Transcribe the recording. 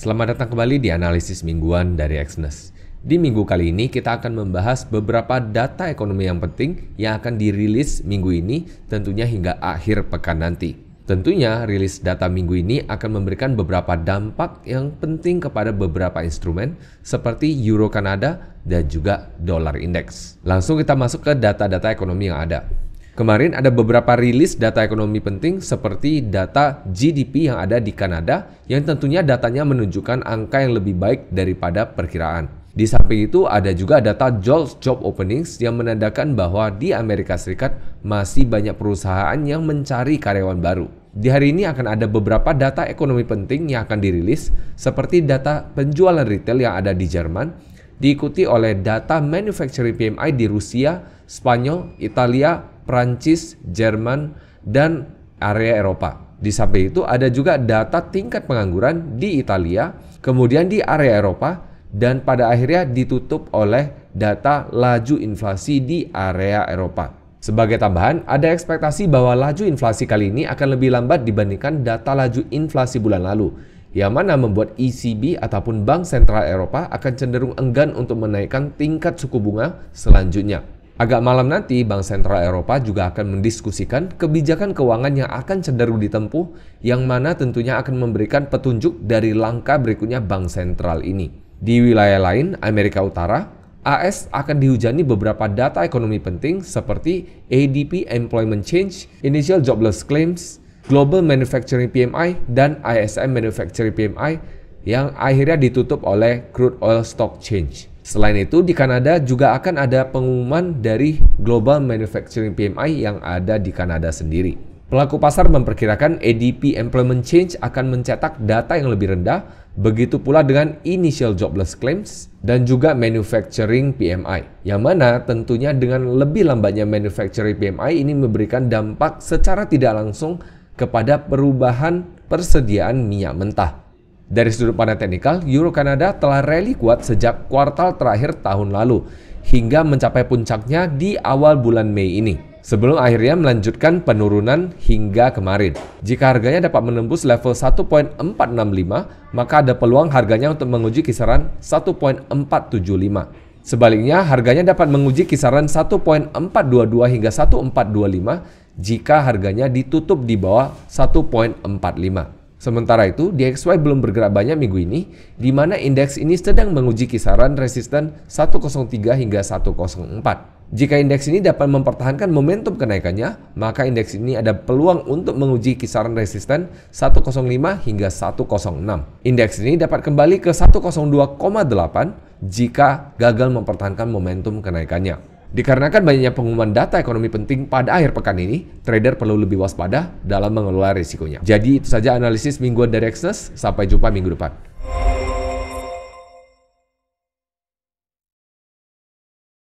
Selamat datang kembali di analisis mingguan dari Exness. Di minggu kali ini kita akan membahas beberapa data ekonomi yang penting yang akan dirilis minggu ini tentunya hingga akhir pekan nanti. Tentunya rilis data minggu ini akan memberikan beberapa dampak yang penting kepada beberapa instrumen seperti Euro Kanada dan juga dolar indeks. Langsung kita masuk ke data-data ekonomi yang ada. Kemarin ada beberapa rilis data ekonomi penting seperti data GDP yang ada di Kanada yang tentunya datanya menunjukkan angka yang lebih baik daripada perkiraan. Di samping itu ada juga data JOLTS Job Openings yang menandakan bahwa di Amerika Serikat masih banyak perusahaan yang mencari karyawan baru. Di hari ini akan ada beberapa data ekonomi penting yang akan dirilis seperti data penjualan retail yang ada di Jerman, diikuti oleh data manufacturing PMI di Rusia, Spanyol, Italia, Prancis, Jerman, dan area Eropa. Di samping itu ada juga data tingkat pengangguran di Italia, kemudian di area Eropa, dan pada akhirnya ditutup oleh data laju inflasi di area Eropa. Sebagai tambahan, ada ekspektasi bahwa laju inflasi kali ini akan lebih lambat dibandingkan data laju inflasi bulan lalu, yang mana membuat ECB ataupun Bank Sentral Eropa akan cenderung enggan untuk menaikkan tingkat suku bunga selanjutnya. Agak malam nanti, Bank Sentral Eropa juga akan mendiskusikan kebijakan keuangan yang akan cenderung ditempuh, yang mana tentunya akan memberikan petunjuk dari langkah berikutnya Bank Sentral ini. Di wilayah lain, Amerika Utara, AS akan dihujani beberapa data ekonomi penting seperti ADP Employment Change, Initial Jobless Claims, Global Manufacturing PMI, dan ISM Manufacturing PMI yang akhirnya ditutup oleh Crude Oil Stock Change. Selain itu, di Kanada juga akan ada pengumuman dari Global Manufacturing PMI yang ada di Kanada sendiri. Pelaku pasar memperkirakan ADP Employment Change akan mencetak data yang lebih rendah, begitu pula dengan Initial Jobless Claims dan juga Manufacturing PMI, yang mana tentunya dengan lebih lambatnya Manufacturing PMI ini memberikan dampak secara tidak langsung kepada perubahan persediaan minyak mentah. Dari sudut pandang teknikal, Euro Kanada telah rally kuat sejak kuartal terakhir tahun lalu hingga mencapai puncaknya di awal bulan Mei ini, sebelum akhirnya melanjutkan penurunan hingga kemarin. Jika harganya dapat menembus level 1.465, maka ada peluang harganya untuk menguji kisaran 1.475. Sebaliknya, harganya dapat menguji kisaran 1.422 hingga 1.425 jika harganya ditutup di bawah 1.45. Sementara itu, DXY belum bergerak banyak minggu ini, di mana indeks ini sedang menguji kisaran resisten 103 hingga 104. Jika indeks ini dapat mempertahankan momentum kenaikannya, maka indeks ini ada peluang untuk menguji kisaran resisten 105 hingga 106. Indeks ini dapat kembali ke 102,8 jika gagal mempertahankan momentum kenaikannya. Dikarenakan banyaknya pengumuman data ekonomi penting pada akhir pekan ini, trader perlu lebih waspada dalam mengelola risikonya. Jadi itu saja analisis mingguan dari Exness. Sampai jumpa minggu depan.